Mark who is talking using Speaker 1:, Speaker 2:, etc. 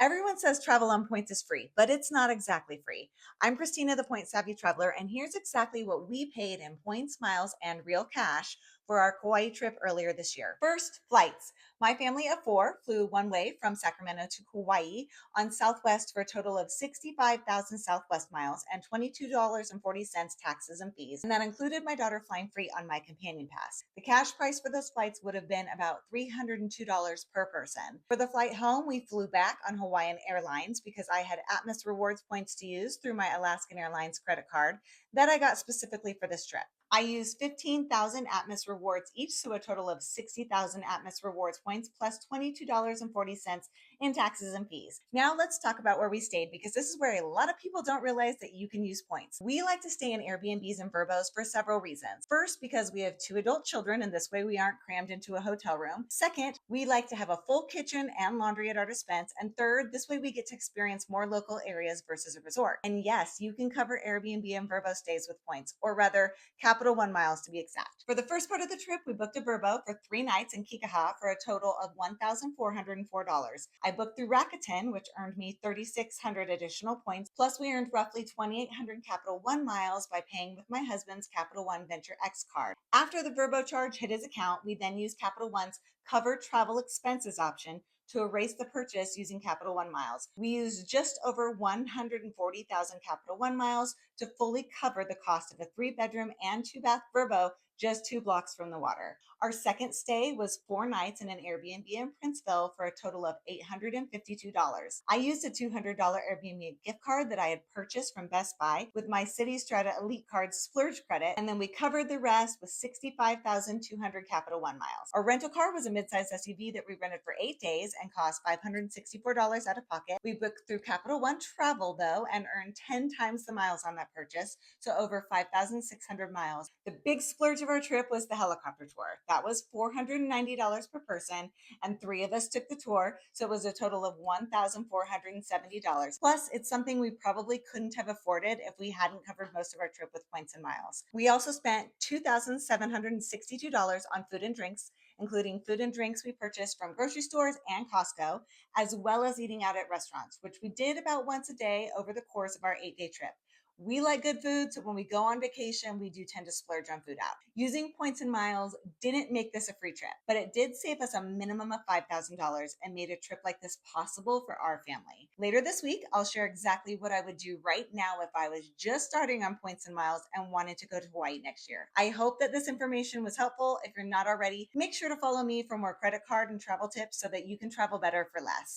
Speaker 1: Everyone says travel on points is free, but it's not exactly free. I'm Christina, the Point Savvy Traveler, and here's exactly what we paid in points, miles, and real cash for our Kauai trip earlier this year. First, flights. My family of four flew one way from Sacramento to Kauai on Southwest for a total of 65,000 Southwest miles and $22.40 taxes and fees. And that included my daughter flying free on my companion pass. The cash price for those flights would have been about $302 per person. For the flight home, we flew back on Hawaiian Airlines because I had Atmos Rewards points to use through my Alaskan Airlines credit card that I got specifically for this trip. I used 15,000 Atmos rewards each, so a total of 60,000 Atmos rewards points plus $22.40 in taxes and fees. Now let's talk about where we stayed because this is where a lot of people don't realize that you can use points. We like to stay in Airbnbs and Verbos for several reasons. First, because we have two adult children and this way we aren't crammed into a hotel room. Second, we like to have a full kitchen and laundry at our dispense. And third, this way we get to experience more local areas versus a resort. And yes, you can cover Airbnb and Verbo stays with points, or rather, Capital One miles to be exact. For the first part of the trip, we booked a Verbo for 3 nights in Kikaha for a total of $1,404. I booked through Rakuten, which earned me 3,600 additional points, plus we earned roughly 2,800 Capital One miles by paying with my husband's Capital One Venture X card. After the Verbo charge hit his account, we then used Capital One's covered travel expenses option to erase the purchase using Capital One miles. We used just over 140,000 Capital One miles to fully cover the cost of a 3-bedroom and 2-bath Verbo just 2 blocks from the water. Our second stay was 4 nights in an Airbnb in Princeville for a total of $852. I used a $200 Airbnb gift card that I had purchased from Best Buy with my City Strata Elite Card splurge credit, and then we covered the rest with 65,200 Capital One miles. Our rental car was a midsize SUV that we rented for 8 days and cost $564 out of pocket. We booked through Capital One Travel though and earned 10 times the miles on that purchase, so over 5,600 miles. The big splurge of our trip was the helicopter tour. That was $490 per person, and 3 of us took the tour, so it was a total of $1,470. Plus, it's something we probably couldn't have afforded if we hadn't covered most of our trip with points and miles. We also spent $2,762 on food and drinks, including food and drinks we purchased from grocery stores and Costco, as well as eating out at restaurants, which we did about once a day over the course of our 8-day trip. We like good food, so when we go on vacation, we do tend to splurge on food out. Using points and miles didn't make this a free trip, but it did save us a minimum of $5,000 and made a trip like this possible for our family. Later this week, I'll share exactly what I would do right now if I was just starting on points and miles and wanted to go to Hawaii next year. I hope that this information was helpful. If you're not already, make sure to follow me for more credit card and travel tips so that you can travel better for less.